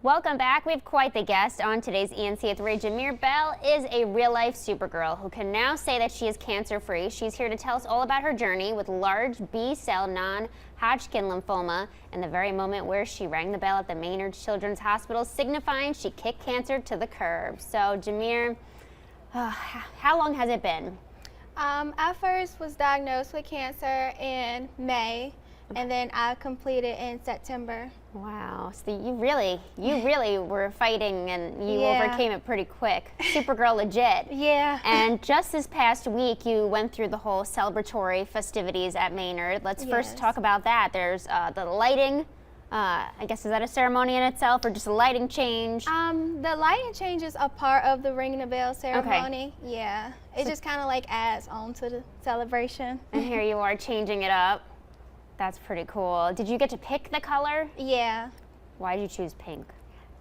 Welcome back. We have quite the guest on today's ENC at 3. Jameer Bell is a real-life supergirl who can now say that she is cancer-free. She's here to tell us all about her journey with large B-cell non-Hodgkin lymphoma and the very moment where she rang the bell at the Maynard Children's Hospital, signifying she kicked cancer to the curb. So, Jameer, how long has it been? I first was diagnosed with cancer in May, and then I completed in September. Wow, so you really were fighting, and you overcame it pretty quick. Supergirl legit. Yeah. And just this past week, you went through the whole celebratory festivities at Maynard. Let's first talk about that. There's the lighting. I guess, is that a ceremony in itself, or just a lighting change? The lighting change is a part of the ringing the bell ceremony. Okay. Yeah. It just kind of like adds on to the celebration. And here you are changing it up. That's pretty cool. Did you get to pick the color? Yeah. Why did you choose pink?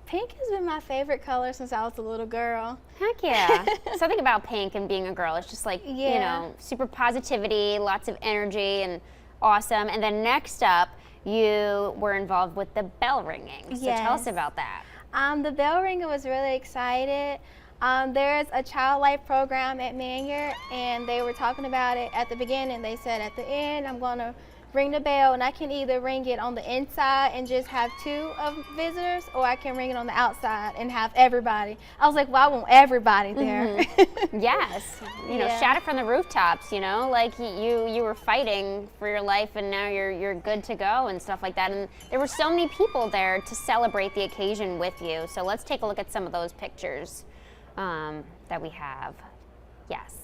Pink has been my favorite color since I was a little girl. Heck yeah. Something about pink and being a girl, it's just like, you know, super positivity, lots of energy, and awesome. And then next up, you were involved with the bell ringing. So tell us about that. The bell ringer was really excited. There's a child life program at Maynard, and they were talking about it at the beginning. They said at the end, I'm going to ring the bell, and I can either ring it on the inside and just have 2 visitors, or I can ring it on the outside and have everybody. I was like, well, I want everybody there. Yes, you know, shout it from the rooftops, you know, like you were fighting for your life, and now you're good to go and stuff like that. And there were so many people there to celebrate the occasion with you. So let's take a look at some of those pictures that we have. Yes.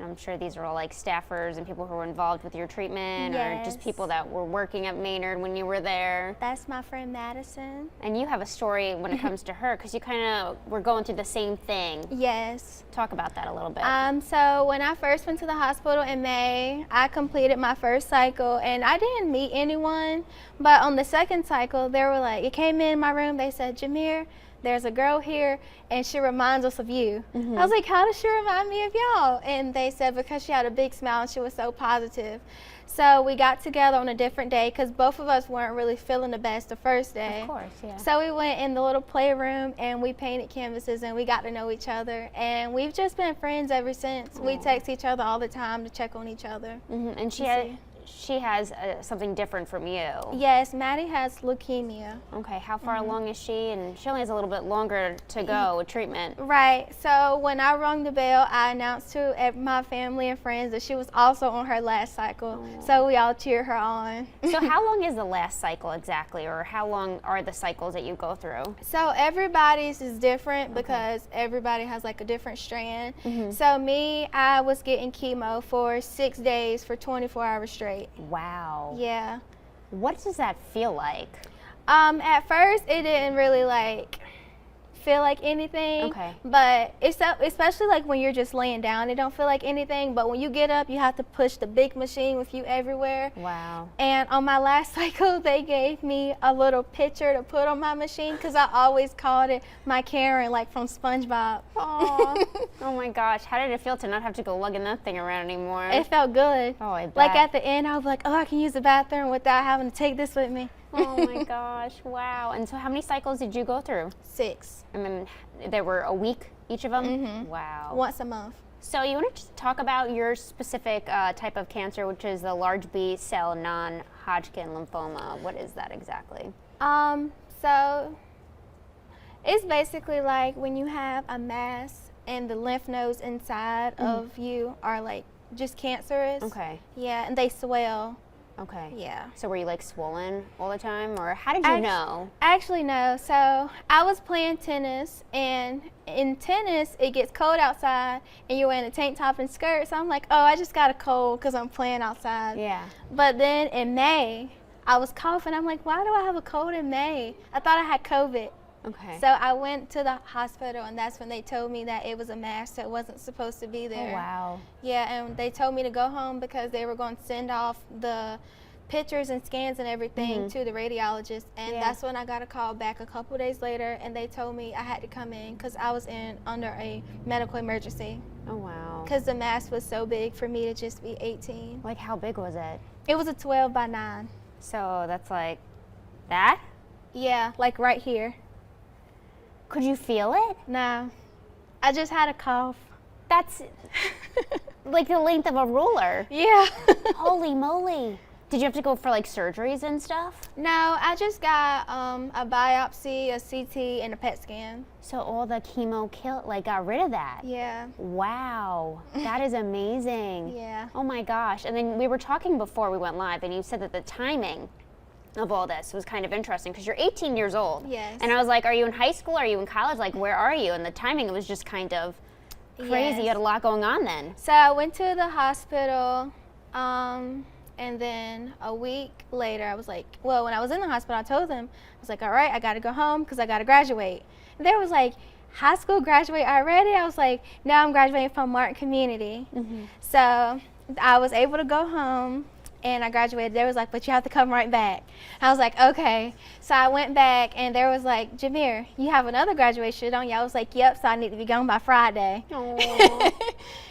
I'm sure these are all like staffers and people who were involved with your treatment, or just people that were working at Maynard when you were there. That's my friend Madison. And you have a story when it comes to her, because you kind of were going through the same thing. Yes. Talk about that a little bit. So when I first went to the hospital in May, I completed my first cycle, and I didn't meet anyone, but on the second cycle, they were like, it came in my room, they said, Jameer, there's a girl here, and she reminds us of you. I was like, how does she remind me of y'all? And they said because she had a big smile and she was so positive. So we got together on a different day, because both of us weren't really feeling the best the first day. Of course, yeah. So we went in the little playroom, and we painted canvases, and we got to know each other. And we've just been friends ever since. We text each other all the time to check on each other. And she has something different from you. Yes, Maddie has leukemia. Okay, how far along is she? And she only has a little bit longer to go with treatment. Right, so when I rung the bell, I announced to my family and friends that she was also on her last cycle. So we all cheered her on. So how long is the last cycle exactly, or how long are the cycles that you go through? So everybody's is different because everybody has like a different strand. So me, I was getting chemo for 6 days for 24 hours straight. Wow. Yeah. What does that feel like? At first, it didn't really feel like anything. Okay. But especially like when you're just laying down, it don't feel like anything. But when you get up, you have to push the big machine with you everywhere. Wow. And on my last cycle, they gave me a little pitcher to put on my machine, because I always called it my Karen, like from SpongeBob. Aww. Oh my gosh, how did it feel to not have to go lugging that thing around anymore? It felt good. Oh, I bet. Like at the end, I was like, oh, I can use the bathroom without having to take this with me. Oh my gosh, wow. And so how many cycles did you go through? 6. And then there were a week, each of them? Wow. Once a month. So you want to just talk about your specific type of cancer, which is the large B-cell non-Hodgkin lymphoma. What is that exactly? So it's basically like when you have a mass and the lymph nodes inside of you are like just cancerous. Okay. Yeah, and they swell. Okay. Yeah. So were you like swollen all the time, or how did you know? Actually, no. So I was playing tennis, and in tennis, it gets cold outside, and you're wearing a tank top and skirt. So I'm like, oh, I just got a cold because I'm playing outside. Yeah. But then in May, I was coughing. I'm like, why do I have a cold in May? I thought I had COVID. Okay. So I went to the hospital, and that's when they told me that it was a mass that wasn't supposed to be there. Oh, wow. Yeah, and they told me to go home because they were going to send off the pictures and scans and everything to the radiologist. And that's when I got a call back a couple days later, and they told me I had to come in because I was under a medical emergency. Oh, wow. Because the mass was so big for me to just be 18. Like, how big was it? It was a 12 by 9. So that's like that? Yeah, like right here. Could you feel it? No. I just had a cough. That's like the length of a ruler. Yeah. Holy moly. Did you have to go for like surgeries and stuff? No, I just got a biopsy, a CT, and a PET scan. So all the chemo got rid of that? Yeah. Wow, that is amazing. Yeah. Oh my gosh. And then we were talking before we went live, and you said that the timing of all this was kind of interesting because you're 18 years old. Yes. And I was like, are you in high school? Are you in college? Like, where are you? And the timing was just kind of crazy. Yes. You had a lot going on then. So I went to the hospital, and then a week later, I was like, well, when I was in the hospital, I told them, I was like, all right, I got to go home because I got to graduate. And they was like, high school graduate already? I was like, no, I'm graduating from Martin Community. Mm-hmm. So I was able to go home, and I graduated. They was like, but you have to come right back. I was like, okay. So I went back, and there was like, Jameer, you have another graduation, don't you? I was like, yep, so I need to be gone by Friday.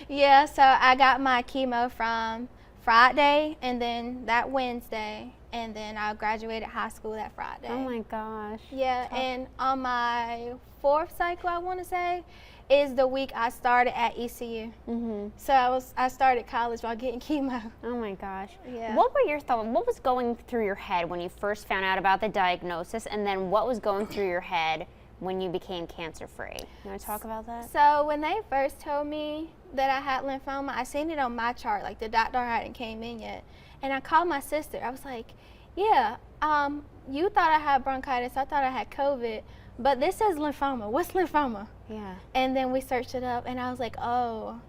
Yeah, so I got my chemo from Friday, and then that Wednesday, and then I graduated high school that Friday. Oh my gosh. Yeah, and on my 4th cycle, I want to say, is the week I started at ECU. Mm-hmm. So I started college while getting chemo. Oh my gosh. Yeah. What were your thoughts? What was going through your head when you first found out about the diagnosis, and then what was going through your head when you became cancer-free? You want to talk about that? So when they first told me that I had lymphoma, I seen it on my chart, like the doctor hadn't came in yet. And I called my sister. I was like, yeah, you thought I had bronchitis, I thought I had COVID, but this says lymphoma. What's lymphoma? Yeah. And then we searched it up, and I was like, oh.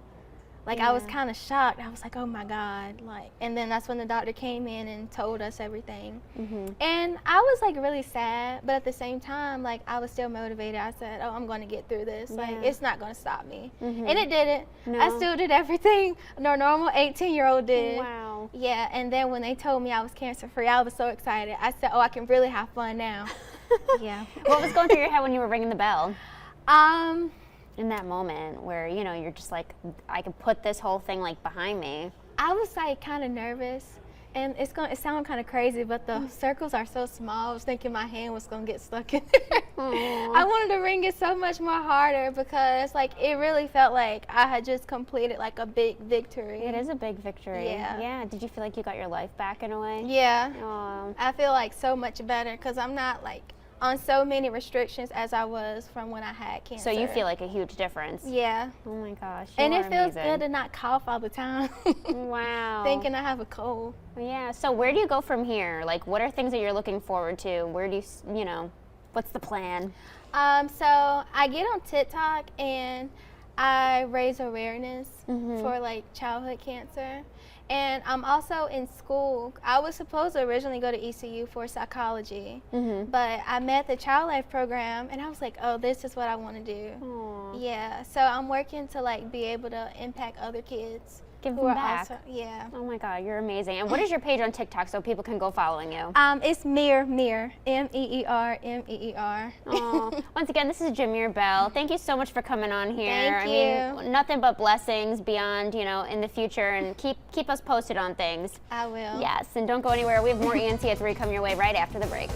Like, Yeah. I was kind of shocked. I was like, oh my God. Like, and then that's when the doctor came in and told us everything. Mm-hmm. And I was like really sad, but at the same time, like, I was still motivated. I said, oh, I'm going to get through this. Like, it's not going to stop me. Mm-hmm. And it didn't. No. I still did everything a normal 18-year-old did. Wow. Yeah, and then when they told me I was cancer-free, I was so excited. I said, oh, I can really have fun now. Yeah. What was going through your head when you were ringing the bell? In that moment where, you know, you're just like, I can put this whole thing like behind me. I was like kind of nervous, and it sounded kind of crazy, but the circles are so small. I was thinking my hand was gonna get stuck in there. I wanted to ring it so much more harder because like it really felt like I had just completed like a big victory. It is a big victory. Yeah. Yeah. Did you feel like you got your life back in a way? Yeah. Oh. I feel like so much better because I'm not like on so many restrictions as I was from when I had cancer. So you feel like a huge difference. Yeah. Oh my gosh. And you it are feels amazing. good to not cough all the time. Wow. Thinking I have a cold. Yeah. So where do you go from here? Like, what are things that you're looking forward to? Where do you know, what's the plan? So I get on TikTok and I raise awareness for like childhood cancer. And I'm also in school. I was supposed to originally go to ECU for psychology, but I met the Child Life program, and I was like, oh, this is what I want to do. Aww. Yeah, so I'm working to like be able to impact other kids. Give who them are back. Also, yeah. Oh my God, you're amazing. And what is your page on TikTok so people can go following you? It's Meer, M-E-E-R. Aw. Once again, this is Jameer Bell. Thank you so much for coming on here. Thank you. I mean, nothing but blessings beyond, you know, in the future, and keep us posted on things. I will. Yes, and don't go anywhere. We have more ENT at 3 coming your way right after the break.